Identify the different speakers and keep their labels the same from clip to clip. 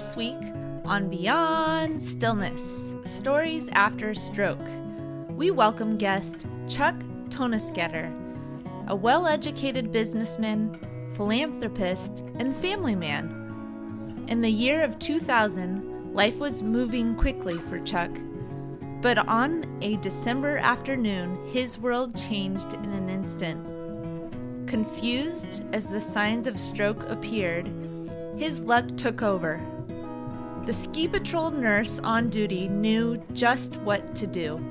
Speaker 1: This week on Beyond Stillness, Stories After Stroke, we welcome guest Chuck Toeniskoetter, a well-educated businessman, philanthropist, and family man. In the year of 2000, life was moving quickly for Chuck, but on a December afternoon, his world changed in an instant. Confused as the signs of stroke appeared, his luck took over. The ski patrol nurse on duty knew just what to do.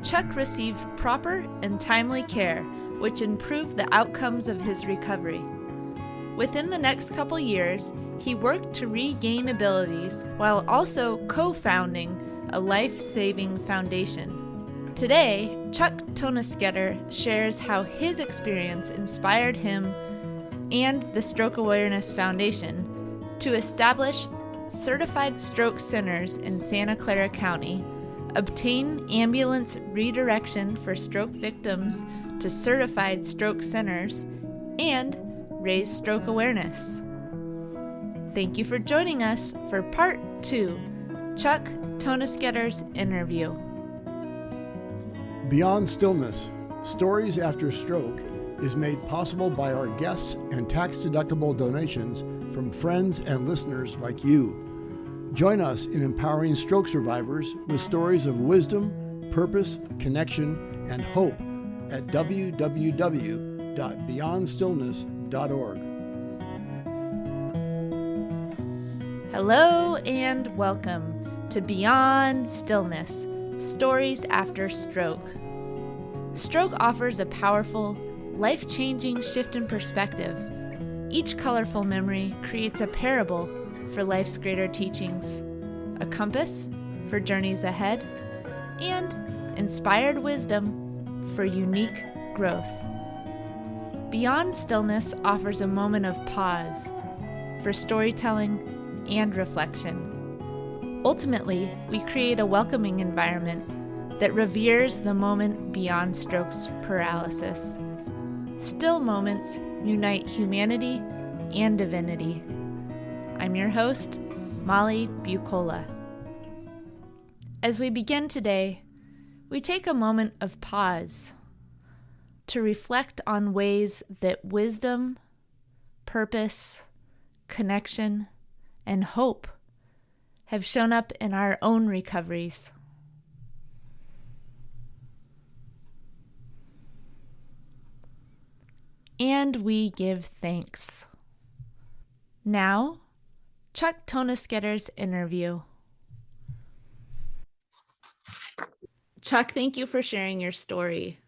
Speaker 1: Chuck received proper and timely care, which improved the outcomes of his recovery. Within the next couple years, he worked to regain abilities while also co-founding a life-saving foundation. Today, Chuck Toeniskoetter shares how his experience inspired him and the Stroke Awareness Foundation to establish certified stroke centers in Santa Clara County, obtain ambulance redirection for stroke victims to certified stroke centers, and raise stroke awareness. Thank you for joining us for part 2, Chuck Toeniskoetter's interview.
Speaker 2: Beyond Stillness, Stories After Stroke is made possible by our guests and tax-deductible donations from friends and listeners like you. Join us in empowering stroke survivors with stories of wisdom, purpose, connection, and hope at www.beyondstillness.org.
Speaker 1: Hello and welcome to Beyond Stillness, Stories After Stroke. Stroke offers a powerful, life-changing shift in perspective. Each colorful memory creates a parable for life's greater teachings, a compass for journeys ahead, and inspired wisdom for unique growth. Beyond Stillness offers a moment of pause for storytelling and reflection. Ultimately, we create a welcoming environment that reveres the moment beyond stroke's paralysis. Still moments unite humanity and divinity. I'm your host, Molly Bucola. As we begin today, we take a moment of pause to reflect on ways that wisdom, purpose, connection, and hope have shown up in our own recoveries. And we give thanks. Now, Chuck Toeniskoetter's interview. Chuck, thank you for sharing your story.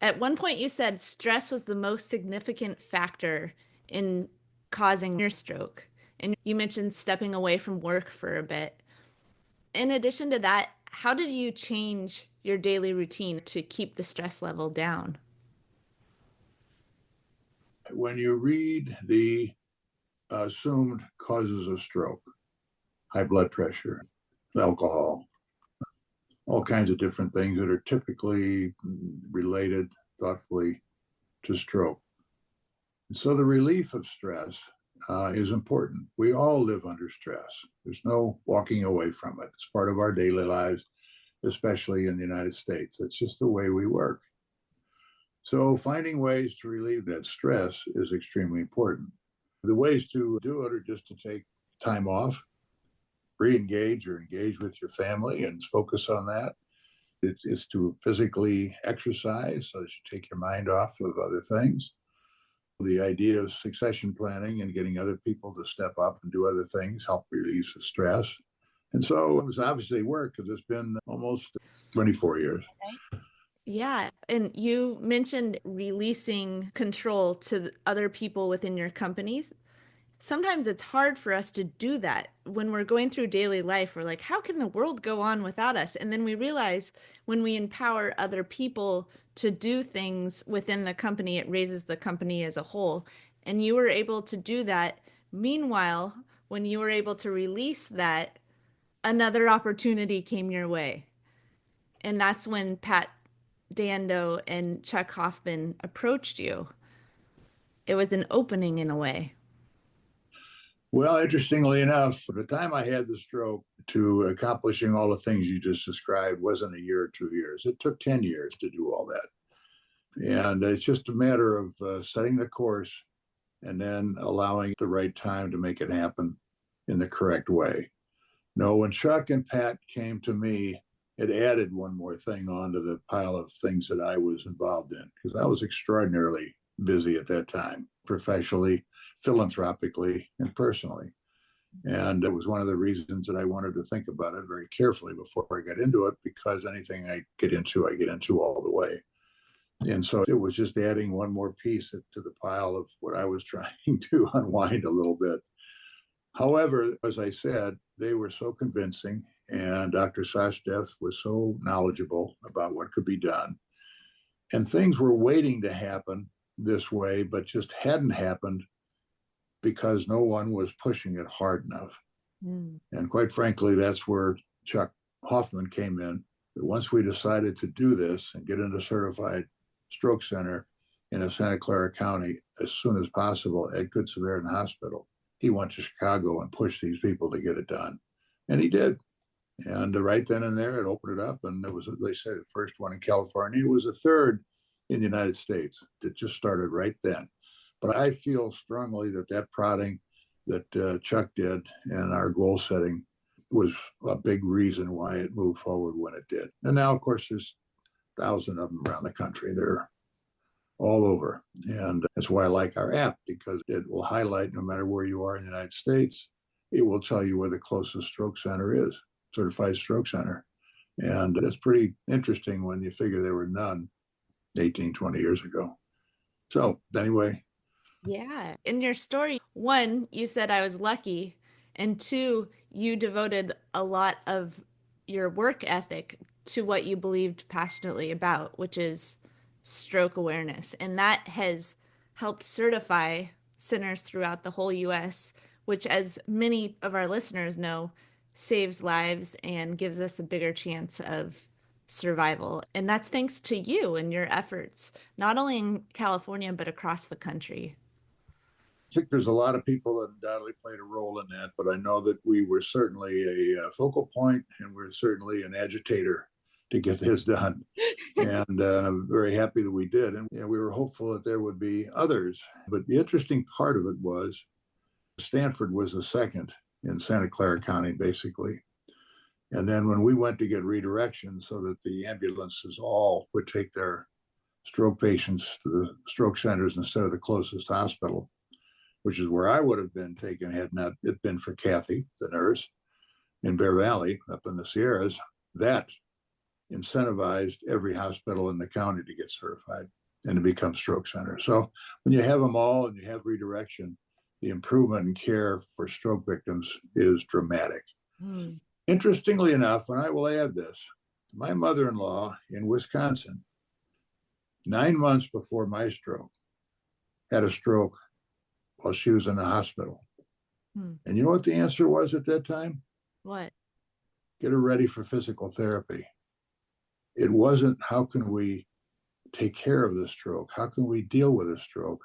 Speaker 1: At one point you said stress was the most significant factor in causing your stroke. And you mentioned stepping away from work for a bit. In addition to that, how did you change your daily routine to keep the stress level down?
Speaker 3: When you read the assumed causes of stroke, high blood pressure, alcohol, all kinds of different things that are typically related thoughtfully to stroke. And so the relief of stress is important. We all live under stress. There's no walking away from it. It's part of our daily lives, especially in the United States. It's just the way we work. So finding ways to relieve that stress is extremely important. The ways to do it are just to take time off, re-engage or engage with your family and focus on that. It is to physically exercise so that you take your mind off of other things. The idea of succession planning and getting other people to step up and do other things help release the stress. And so it was obviously work because it's been almost 24 years.
Speaker 1: Yeah. And you mentioned releasing control to other people within your companies. Sometimes it's hard for us to do that when we're going through daily life. We're like, how can the world go on without us? And then we realize when we empower other people to do things within the company, it raises the company as a whole. And you were able to do that. Meanwhile, when you were able to release that, another opportunity came your way. And that's when Pat Dando and Chuck Hoffman approached you. It was an opening in a way.
Speaker 3: Well, interestingly enough, the time I had the stroke to accomplishing all the things you just described wasn't a year or 2 years. It took 10 years to do all that. And it's just a matter of setting the course and then allowing the right time to make it happen in the correct way. No, when Chuck and Pat came to me, it added one more thing onto the pile of things that I was involved in because I was extraordinarily busy at that time, professionally, philanthropically, and personally. And it was one of the reasons that I wanted to think about it very carefully before I got into it, because anything I get into all the way. And so it was just adding one more piece to the pile of what I was trying to unwind a little bit. However, as I said, they were so convincing, and Dr. Sashdev was so knowledgeable about what could be done. And things were waiting to happen this way, but just hadn't happened because no one was pushing it hard enough. And quite frankly, that's where Chuck Hoffman came in. Once we decided to do this and get into certified stroke center in a Santa Clara County as soon as possible at Good Samaritan Hospital, he went to Chicago and pushed these people to get it done. And he did. And right then and there, it opened it up. And it was, they say, the first one in California. It was the third in the United States. It just started right then. But I feel strongly that that prodding that Chuck did and our goal setting was a big reason why it moved forward when it did. And now, of course, there's 1,000 of them around the country. They're all over. And that's why I like our app, because it will highlight, no matter where you are in the United States, it will tell you where the closest stroke center is, certified stroke center. And that's pretty interesting when you figure there were none 18, 20 years ago. So anyway.
Speaker 1: Yeah. In your story, one, you said I was lucky, and two, you devoted a lot of your work ethic to what you believed passionately about, which is stroke awareness. And that has helped certify centers throughout the whole US, which, as many of our listeners know, saves lives and gives us a bigger chance of survival. And that's thanks to you and your efforts, not only in California, but across the country.
Speaker 3: I think there's a lot of people that undoubtedly played a role in that, but I know that we were certainly a focal point, and we're certainly an agitator to get this done. And I'm very happy that we did. And we were hopeful that there would be others. But the interesting part of it was Stanford was the second in Santa Clara County, basically. And then when we went to get redirection so that the ambulances all would take their stroke patients to the stroke centers instead of the closest hospital, which is where I would have been taken had not it been for Kathy, the nurse, in Bear Valley up in the Sierras, that incentivized every hospital in the county to get certified and to become stroke center. So when you have them all and you have redirection, the improvement in care for stroke victims is dramatic. Interestingly enough, and I will add this, my mother-in-law in Wisconsin, 9 months before my stroke, had a stroke while she was in the hospital. And you know what the answer was at that time?
Speaker 1: What?
Speaker 3: Get her ready for physical therapy. It wasn't, how can we take care of the stroke? How can we deal with a stroke?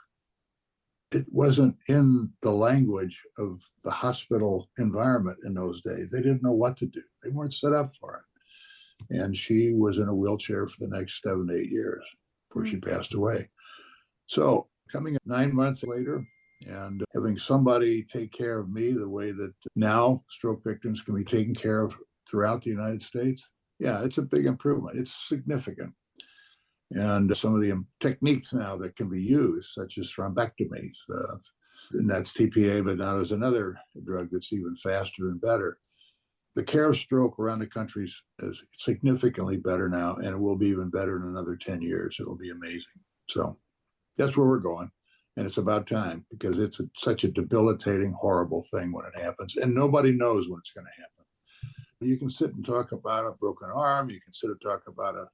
Speaker 3: It wasn't in the language of the hospital environment in those days. They didn't know what to do. They weren't set up for it. And she was in a wheelchair for the next 7 to 8 years before she passed away. So coming 9 months later and having somebody take care of me the way that now stroke victims can be taken care of throughout the United States, yeah, it's a big improvement. It's significant. And some of the techniques now that can be used, such as thrombectomies, and that's TPA, but now there's another drug that's even faster and better. The care of stroke around the country is significantly better now, and it will be even better in another 10 years. It'll be amazing. So that's where we're going. And it's about time, because it's such a debilitating, horrible thing when it happens, and nobody knows when it's going to happen. You can sit and talk about a broken arm. You can sit and talk about a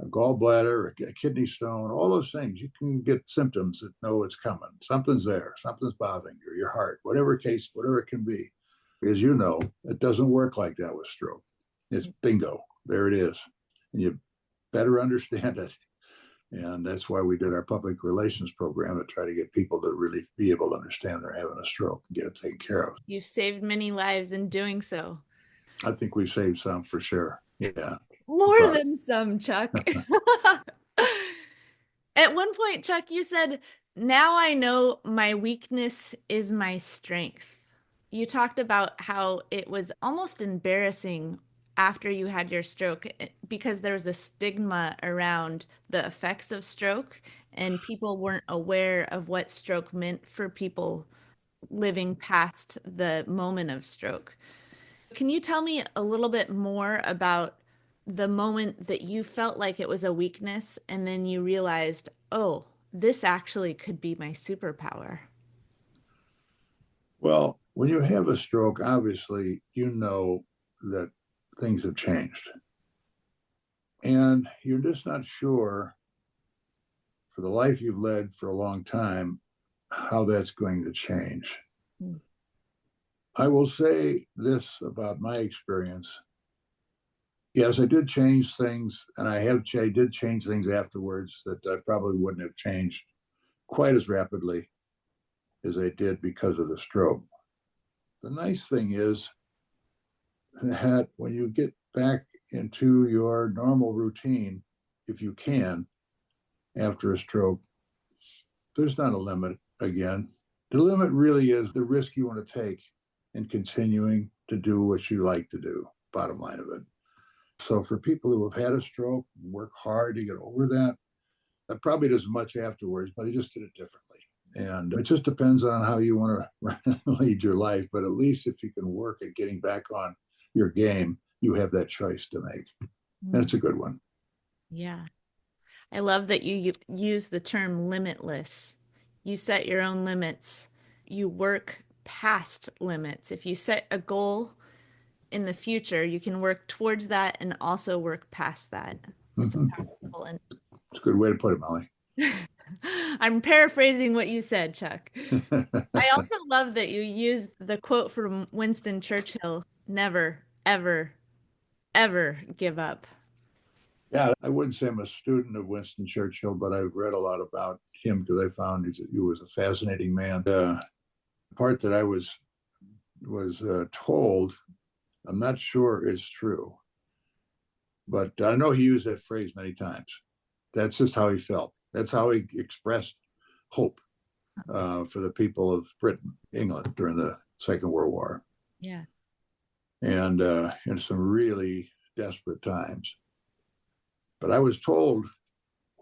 Speaker 3: gallbladder, a kidney stone, all those things. You can get symptoms that know it's coming. Something's there. Something's bothering you, your heart, whatever case, whatever it can be. As you know, it doesn't work like that with stroke. It's bingo. There it is. And you better understand it, And that's why we did our public relations program to try to get people to really be able to understand they're having a stroke and get it taken care of.
Speaker 1: You've saved many lives in doing so.
Speaker 3: I think we saved some for sure. Yeah.
Speaker 1: More than some, Chuck. At one point, Chuck, you said, "Now I know my weakness is my strength." You talked about how it was almost embarrassing after you had your stroke because there was a stigma around the effects of stroke, and people weren't aware of what stroke meant for people living past the moment of stroke. Can you tell me a little bit more about the moment that you felt like it was a weakness and then you realized, oh, this actually could be my superpower?
Speaker 3: Well, when you have a stroke, obviously, you know that things have changed. And you're just not sure for the life you've led for a long time how that's going to change.
Speaker 1: Mm.
Speaker 3: I will say this about my experience. Yes, I did change things, and I did change things afterwards that I probably wouldn't have changed quite as rapidly as I did because of the stroke. The nice thing is that when you get back into your normal routine, if you can, after a stroke, there's not a limit again. The limit really is the risk you want to take in continuing to do what you like to do, bottom line of it. So for people who have had a stroke, work hard to get over that. That probably doesn't much afterwards, but he just did it differently. And it just depends on how you want to lead your life. But at least if you can work at getting back on your game, you have that choice to make. And it's a good one.
Speaker 1: Yeah. I love that you use the term limitless. You set your own limits. You work past limits. If you set a goal in the future, you can work towards that and also work past that. It's powerful. And
Speaker 3: it's a good way to put it, Molly.
Speaker 1: I'm paraphrasing what you said, Chuck. I also love that you used the quote from Winston Churchill, never, ever, ever give up.
Speaker 3: Yeah, I wouldn't say I'm a student of Winston Churchill, but I've read a lot about him because I found he was a fascinating man. The part that I was told, I'm not sure is true, but I know he used that phrase many times. That's just how he felt. That's how he expressed hope for the people of Britain, England during the Second World War.
Speaker 1: Yeah.
Speaker 3: And in some really desperate times. But I was told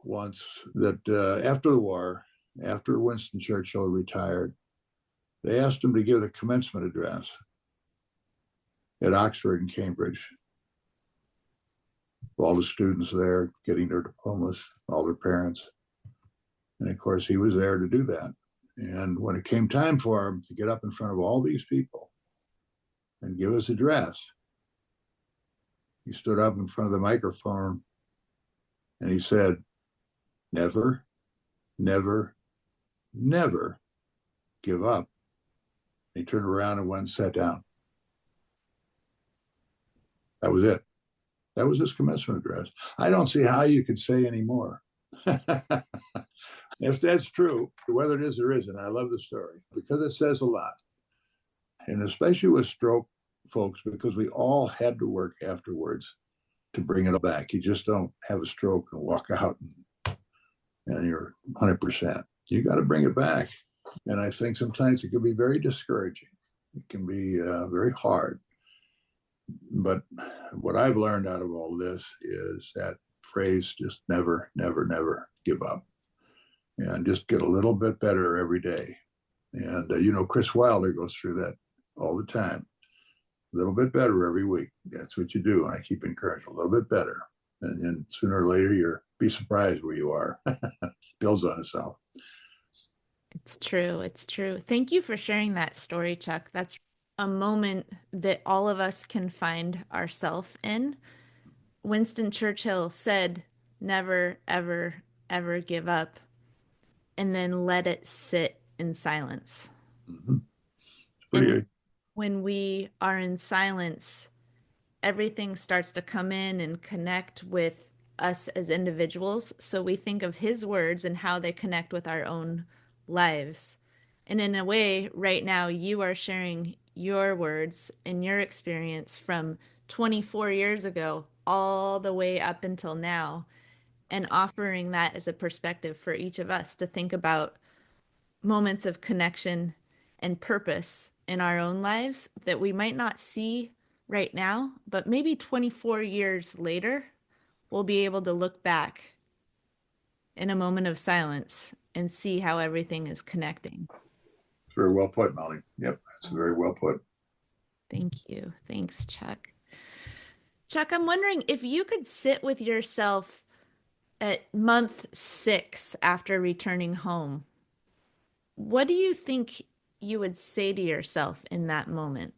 Speaker 3: once that after the war, after Winston Churchill retired, they asked him to give the commencement address at Oxford and Cambridge. All the students there getting their diplomas, all their parents. And of course, he was there to do that. And when it came time for him to get up in front of all these people and give his address, he stood up in front of the microphone and he said, never, never, never give up. He turned around and went and sat down. That was it. That was his commencement address. I don't see how you could say any more. If that's true, whether it is or isn't, I love the story because it says a lot. And especially with stroke folks, because we all had to work afterwards to bring it back. You just don't have a stroke and walk out and you're 100%. You got to bring it back. And I think sometimes it can be very discouraging. It can be very hard. But what I've learned out of all this is that phrase, just never, never, never give up. And just get a little bit better every day. And, Chris Wilder goes through that all the time. A little bit better every week. That's what you do. And I keep encouraging a little bit better. And then sooner or later, you'll be surprised where you are. Builds on itself.
Speaker 1: It's true. It's true. Thank you for sharing that story, Chuck. That's a moment that all of us can find ourselves in. Winston Churchill said, never, ever, ever give up, and then let it sit in silence.
Speaker 3: Mm-hmm.
Speaker 1: And when we are in silence, everything starts to come in and connect with us as individuals. So we think of his words and how they connect with our own lives. And in a way, right now, you are sharing your words and your experience from 24 years ago all the way up until now, and offering that as a perspective for each of us to think about moments of connection and purpose in our own lives that we might not see right now, but maybe 24 years later, we'll be able to look back in a moment of silence and see how everything is connecting.
Speaker 3: Very well put, Molly. Yep, that's very well put.
Speaker 1: Thank you. Thanks, Chuck. Chuck, I'm wondering if you could sit with yourself at month 6 after returning home. What do you think you would say to yourself in that moment?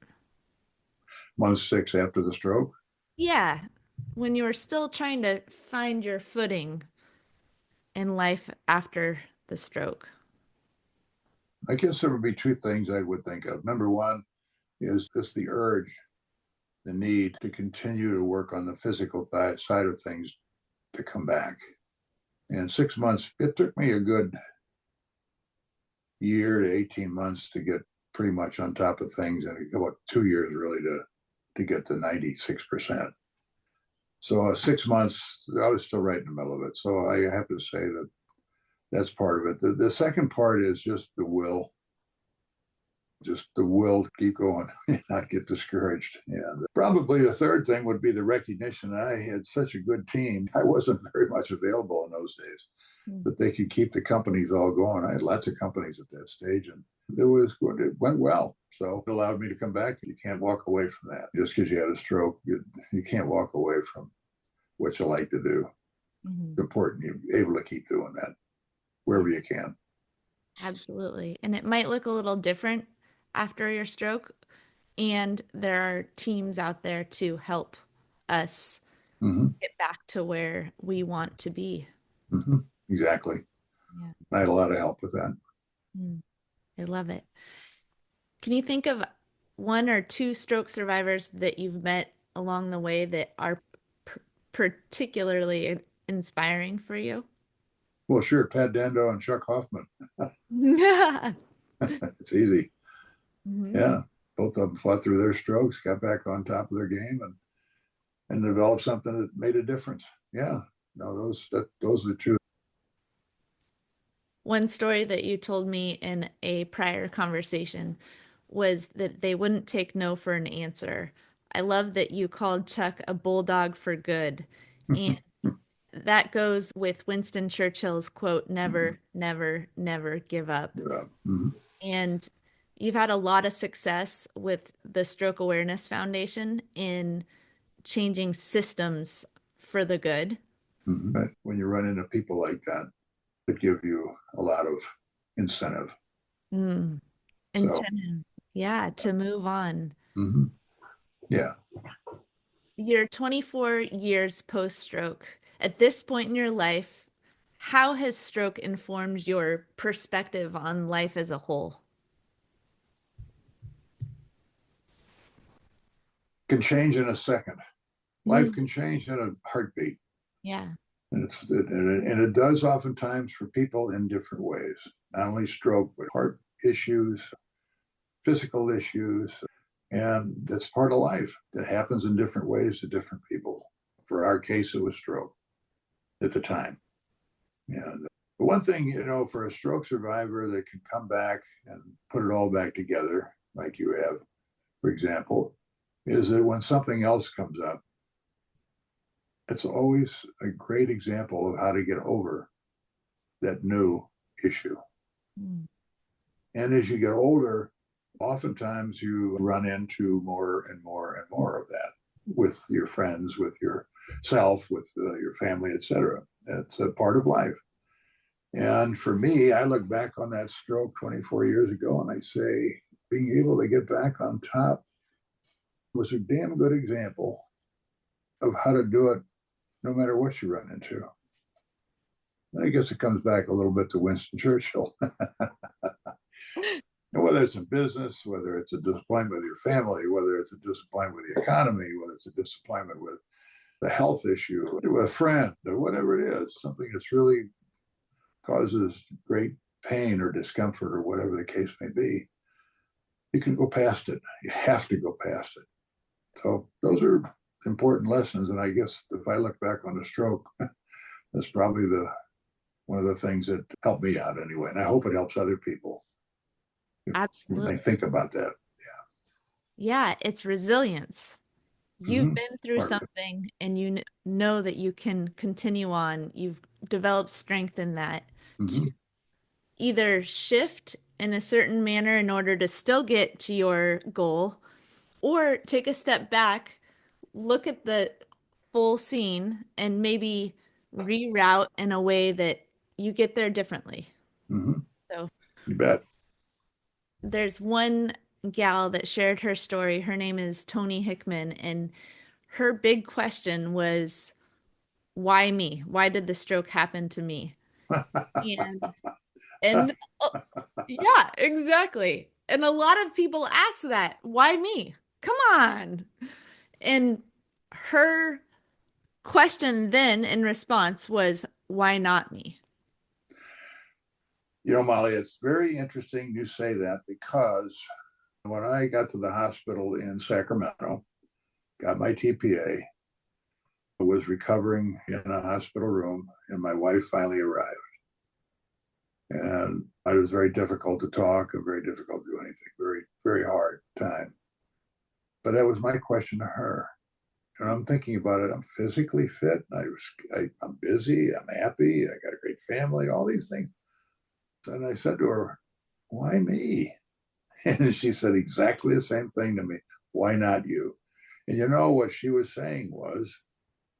Speaker 3: Month 6 after the stroke.
Speaker 1: Yeah, when you were still trying to find your footing in life after the stroke.
Speaker 3: I guess there would be 2 things I would think of. Number one is just the urge, the need to continue to work on the physical side of things to come back. And 6 months, it took me a good year to 18 months to get pretty much on top of things, and about 2 years really to get to 96%. So 6 months, I was still right in the middle of it. So I have to say that that's part of it. The second part is just the will to keep going and not get discouraged. And probably the third thing would be the recognition that I had such a good team. I wasn't very much available in those days, but they could keep the companies all going. I had lots of companies at that stage, and it went well. So it allowed me to come back. You can't walk away from that. Just because you had a stroke, you can't walk away from what you like to do.
Speaker 1: Mm-hmm.
Speaker 3: It's important you're able to keep doing that wherever you can.
Speaker 1: Absolutely. And it might look a little different after your stroke. And there are teams out there to help us get back to where we want to be.
Speaker 3: Mm-hmm. Exactly.
Speaker 1: Yeah.
Speaker 3: I had a lot of help with that.
Speaker 1: I love it. Can you think of 1 or 2 stroke survivors that you've met along the way that are particularly inspiring for you?
Speaker 3: Well, sure. Pat Dando and Chuck Hoffman.
Speaker 1: Yeah.
Speaker 3: It's easy.
Speaker 1: Mm-hmm.
Speaker 3: Yeah. Both of them fought through their strokes, got back on top of their game, and developed something that made a difference. Yeah. No, those are 2.
Speaker 1: One story that you told me in a prior conversation was that they wouldn't take no for an answer. I love that you called Chuck a bulldog for good. And that goes with Winston Churchill's quote, never, never, never give up.
Speaker 3: Mm-hmm.
Speaker 1: And you've had a lot of success with the Stroke Awareness Foundation in changing systems for the good.
Speaker 3: Mm-hmm. But when you run into people like that, it gives you a lot of incentive.
Speaker 1: Incentive. Yeah, to move on.
Speaker 3: Mm-hmm. Yeah.
Speaker 1: You're 24 years post-stroke. At this point in your life, how has stroke informed your perspective on life as a whole?
Speaker 3: Can change in a second. Life can change in a heartbeat.
Speaker 1: Yeah.
Speaker 3: And it does oftentimes for people in different ways. Not only stroke, but heart issues, physical issues. And that's part of life. That happens in different ways to different people. For our case, it was stroke at the time. And the one thing, for a stroke survivor that can come back and put it all back together, like you have, for example, is that when something else comes up, it's always a great example of how to get over that new issue. And as you get older, oftentimes you run into more and more and more of that with your friends, with yourself, with your family, etc. It's a part of life. And for me, I look back on that stroke 24 years ago and I say, being able to get back on top was a damn good example of how to do it no matter what you run into. And I guess it comes back a little bit to Winston Churchill. And whether it's in business, whether it's a disappointment with your family, whether it's a disappointment with the economy, whether it's a disappointment with the health issue, to a friend, or whatever it is, something that's really causes great pain or discomfort or whatever the case may be, you can go past it. You have to go past it. So those are important lessons. And I guess if I look back on the stroke, that's probably one of the things that helped me out anyway. And I hope it helps other people.
Speaker 1: Absolutely.
Speaker 3: When they think about that.
Speaker 1: Yeah, it's resilience. You've been through
Speaker 3: Part of it.
Speaker 1: something and you know that you can continue on. You've developed strength in that to either shift in a certain manner in order to still get to your goal, or take a step back, look at the full scene, and maybe reroute in a way that you get there differently. So
Speaker 3: You bet.
Speaker 1: there's one gal that shared her story. Her name is Toni Hickman, and her big question was, why me? Why did the stroke happen to me? And and yeah, exactly. And a lot of people ask that, why me? Come on. And her question then in response was, why not me?
Speaker 3: Molly, it's very interesting you say that, because when I got to the hospital in Sacramento, got my TPA, I was recovering in a hospital room, and my wife finally arrived. And it was very difficult to talk and very difficult to do anything, very, very hard time. But that was my question to her. And I'm thinking about it. I'm physically fit. I'm busy. I'm happy. I got a great family, all these things. And I said to her, why me? And she said exactly the same thing to me. Why not you? And what she was saying was,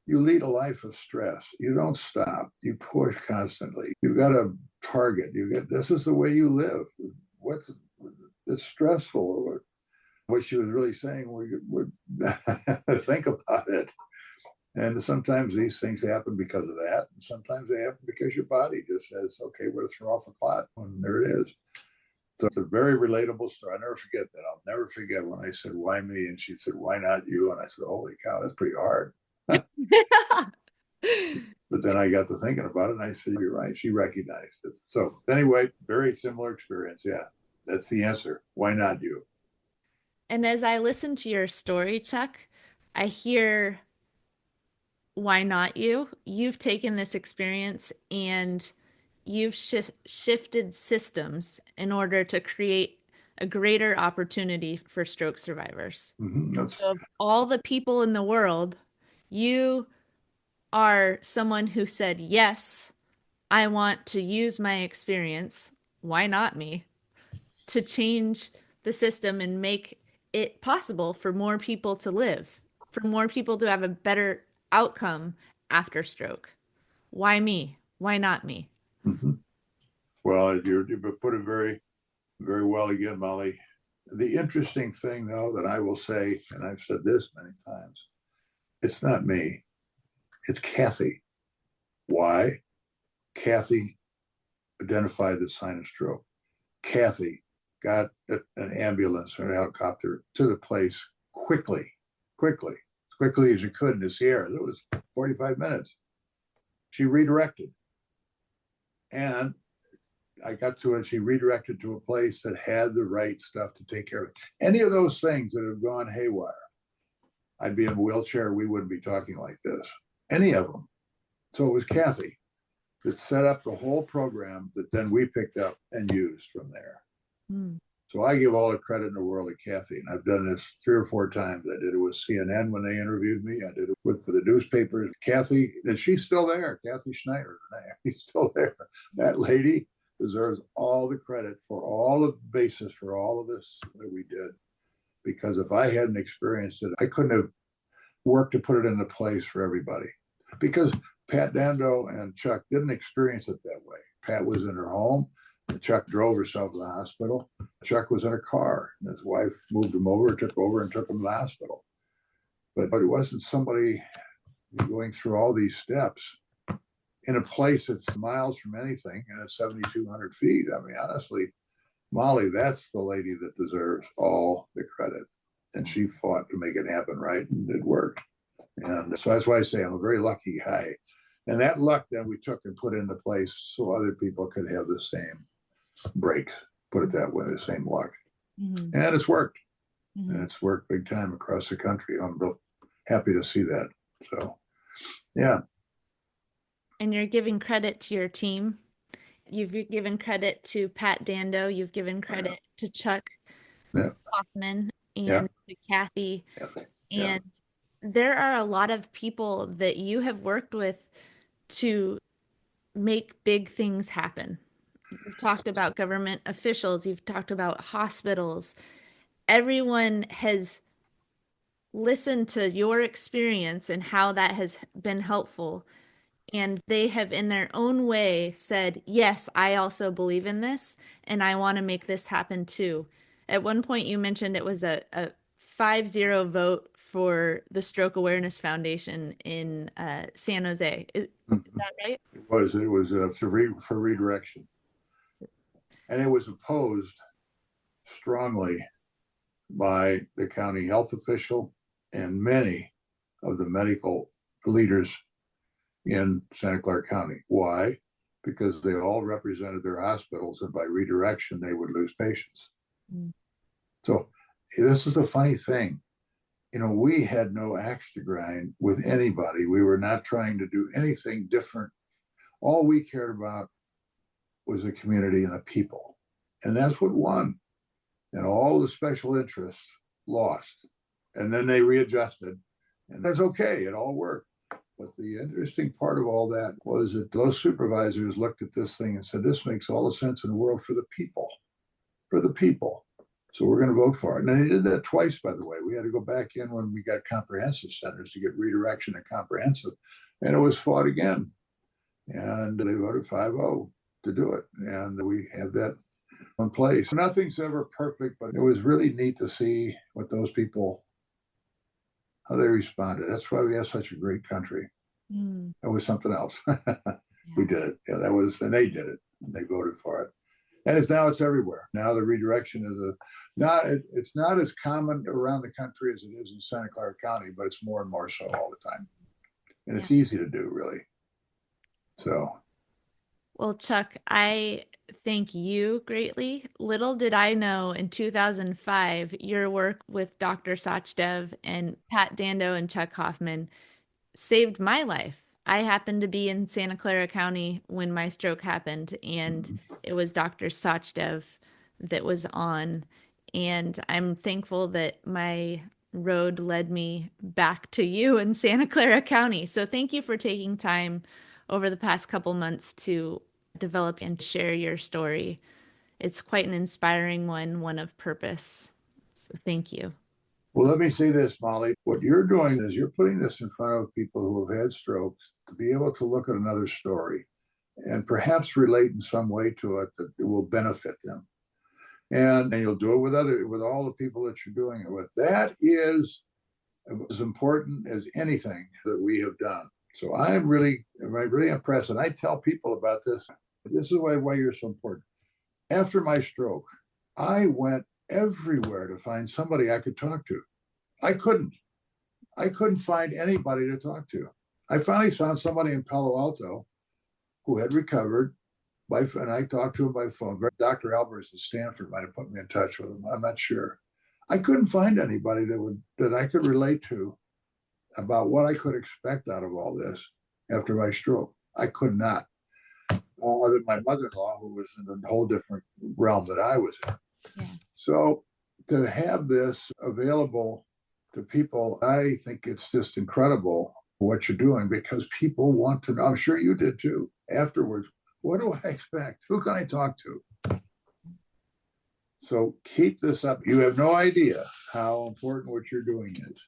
Speaker 3: you lead a life of stress. You don't stop. You push constantly. You've got a target. This is the way you live. It's stressful. What she was really saying, would think about it. And sometimes these things happen because of that. And sometimes they happen because your body just says, okay, we're going to throw off a clot. And there it is. So it's a very relatable story. I'll never forget that. I'll never forget when I said, why me? And she said, why not you? And I said, holy cow, that's pretty hard. But then I got to thinking about it, and I said, you're right. She recognized it. So anyway, very similar experience. Yeah, that's the answer. Why not you?
Speaker 1: And as I listen to your story, Chuck, I hear, why not you? You've taken this experience and you've shifted systems in order to create a greater opportunity for stroke survivors. So of all the people in the world, you are someone who said, yes, I want to use my experience, why not me, to change the system and make it possible for more people to live, for more people to have a better outcome after stroke. Why me? Why not me?
Speaker 3: Well, you put it very, very well again, Molly. The interesting thing, though, that I will say, and I've said this many times, it's not me. It's Kathy. Why? Kathy identified the sign of stroke. Kathy got an ambulance or a helicopter to the place quickly as you could in the Sierra. It was 45 minutes. She redirected. And I got to it. She redirected to a place that had the right stuff to take care of it. Any of those things that have gone haywire, I'd be in a wheelchair. We wouldn't be talking like this. Any of them. So it was Kathy that set up the whole program that then we picked up and used from there. So I give all the credit in the world to Kathy. And I've done this 3 or 4 times. I did it with CNN when they interviewed me. I did it for the newspapers. Kathy, and she's still there. Kathy Schneider, she's still there. That lady deserves all the credit for all of the basis for all of this that we did. Because if I hadn't experienced it, I couldn't have worked to put it into place for everybody. Because Pat Dando and Chuck didn't experience it that way. Pat was in her home. Chuck drove herself to the hospital. Chuck was in a car, and his wife moved him over, took him to the hospital. But it wasn't somebody going through all these steps in a place that's miles from anything and it's 7,200 feet. I mean, honestly, Molly, that's the lady that deserves all the credit. And she fought to make it happen right, and it worked. And so that's why I say I'm a very lucky guy. And that luck then we took and put into place so other people could have the same breaks, put it that way, the same luck. Mm-hmm. And it's worked. Mm-hmm. And it's worked big time across the country. I'm real happy to see that. So, yeah.
Speaker 1: And you're giving credit to your team. You've given credit to Pat Dando. You've given credit to Chuck Hoffman and to Kathy. And there are a lot of people that you have worked with to make big things happen. You've talked about government officials. You've talked about hospitals. Everyone has listened to your experience and how that has been helpful. And they have, in their own way, said, yes, I also believe in this, and I want to make this happen too. At one point, you mentioned it was a 5-0 vote for the Stroke Awareness Foundation in San Jose. Is that right?
Speaker 3: It was for redirection. And it was opposed strongly by the county health official and many of the medical leaders in Santa Clara County. Why? Because they all represented their hospitals, and by redirection, they would lose patients. Mm. So this is a funny thing. You know, we had no axe to grind with anybody. We were not trying to do anything different. All we cared about was the community and the people. And that's what won. And all the special interests lost. And then they readjusted. And that's okay. It all worked. But the interesting part of all that was that those supervisors looked at this thing and said, this makes all the sense in the world for the people. For the people. So we're going to vote for it. And they did that twice, by the way. We had to go back in when we got comprehensive centers to get redirection and comprehensive. And it was fought again. And they voted 5-0 to do it. And we have that in place. Nothing's ever perfect, but it was really neat to see what those people, how they responded. That's why we have such a great country. Mm. That was something else. We did it. Yeah, that was, and they did it. And they voted for it. And it's everywhere. Now the redirection is it's not as common around the country as it is in Santa Clara County, but it's more and more so all the time. And it's easy to do, really. So.
Speaker 1: Well, Chuck, I thank you greatly. Little did I know in 2005, your work with Dr. Sachdev and Pat Dando and Chuck Hoffman saved my life. I happened to be in Santa Clara County when my stroke happened, and it was Dr. Sachdev that was on. And I'm thankful that my road led me back to you in Santa Clara County. So thank you for taking time over the past couple months to develop and share your story. It's quite an inspiring one of purpose. So thank you.
Speaker 3: Well, let me say this, Molly. What you're doing is you're putting this in front of people who have had strokes to be able to look at another story and perhaps relate in some way to it that it will benefit them. And you'll do it with all the people that you're doing it with. That is as important as anything that we have done. So I'm really impressed. And I tell people about this. This is why you're so important. After my stroke, I went everywhere to find somebody I could talk to. I couldn't find anybody to talk to. I finally found somebody in Palo Alto who had recovered, and I talked to him by phone. Dr. Alvarez at Stanford might have put me in touch with him. I'm not sure. I couldn't find anybody that I could relate to about what I could expect out of all this after my stroke. I could not. Other than my mother-in-law, who was in a whole different realm that I was in. Yeah. So to have this available to people, I think it's just incredible what you're doing, because people want to know. I'm sure you did too. Afterwards, what do I expect? Who can I talk to? So keep this up. You have no idea how important what you're doing is.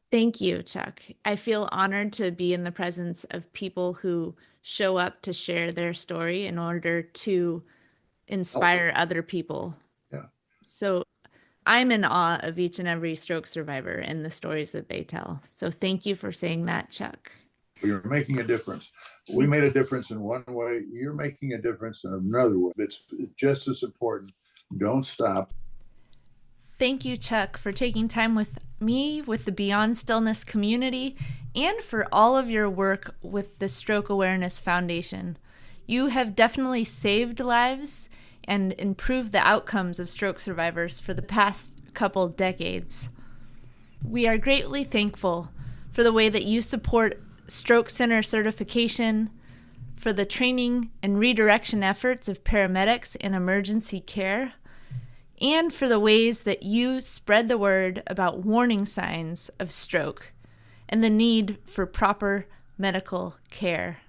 Speaker 1: Thank you, Chuck. I feel honored to be in the presence of people who show up to share their story in order to inspire other people.
Speaker 3: Yeah.
Speaker 1: So I'm in awe of each and every stroke survivor and the stories that they tell. So thank you for saying that, Chuck.
Speaker 3: You're making a difference. We made a difference in one way. You're making a difference in another way. It's just as important. Don't stop.
Speaker 1: Thank you, Chuck, for taking time with me with the Beyond Stillness community and for all of your work with the Stroke Awareness Foundation. You have definitely saved lives and improved the outcomes of stroke survivors for the past couple decades. We are greatly thankful for the way that you support Stroke Center certification, for the training and redirection efforts of paramedics in emergency care, and for the ways that you spread the word about warning signs of stroke and the need for proper medical care.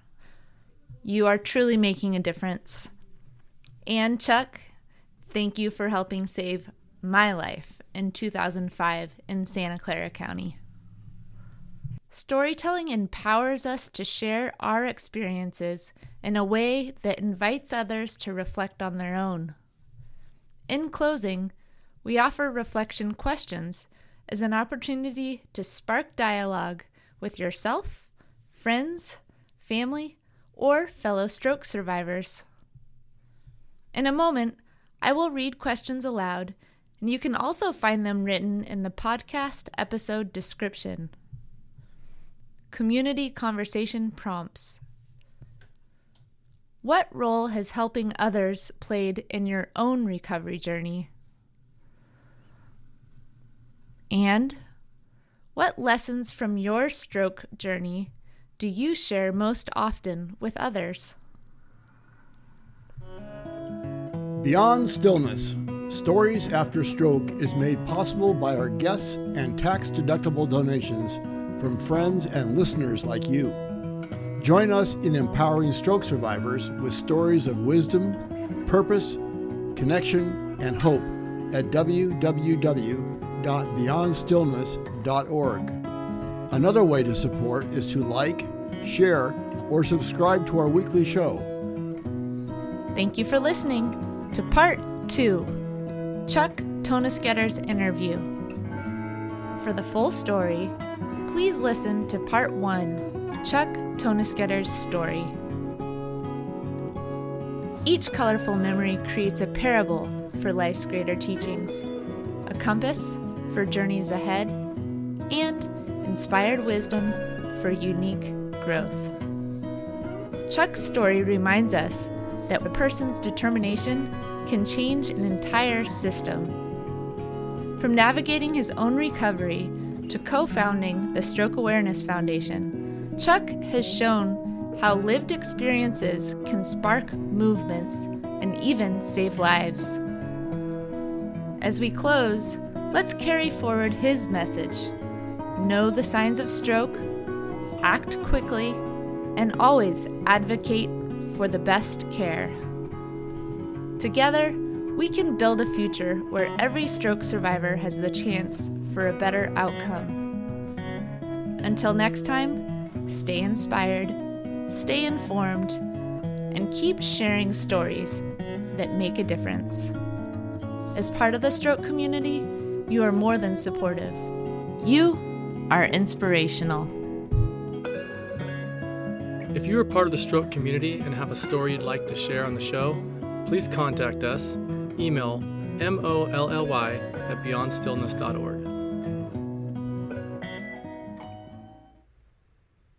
Speaker 1: You are truly making a difference. And Chuck, thank you for helping save my life in 2005 in Santa Clara County. Storytelling empowers us to share our experiences in a way that invites others to reflect on their own. In closing, we offer reflection questions as an opportunity to spark dialogue with yourself, friends, family, or fellow stroke survivors. In a moment, I will read questions aloud, and you can also find them written in the podcast episode description. Community conversation prompts. What role has helping others played in your own recovery journey? And what lessons from your stroke journey do you share most often with others?
Speaker 2: Beyond Stillness, Stories After Stroke is made possible by our guests and tax-deductible donations from friends and listeners like you. Join us in empowering stroke survivors with stories of wisdom, purpose, connection, and hope at www.beyondstillness.org. Another way to support is to like, share, or subscribe to our weekly show.
Speaker 1: Thank you for listening to Part 2, Chuck Toeniskoetter's interview. For the full story, please listen to Part 1, Chuck Toeniskoetter's story. Each colorful memory creates a parable for life's greater teachings, a compass for journeys ahead, and inspired wisdom for unique growth. Chuck's story reminds us that a person's determination can change an entire system. From navigating his own recovery to co-founding the Stroke Awareness Foundation, Chuck has shown how lived experiences can spark movements and even save lives. As we close, let's carry forward his message. Know the signs of stroke, act quickly, and always advocate for the best care. Together, we can build a future where every stroke survivor has the chance for a better outcome. Until next time, stay inspired, stay informed, and keep sharing stories that make a difference. As part of the stroke community, you are more than supportive. You are inspirational.
Speaker 4: If you are part of the stroke community and have a story you'd like to share on the show, please contact us. Email molly@beyondstillness.org.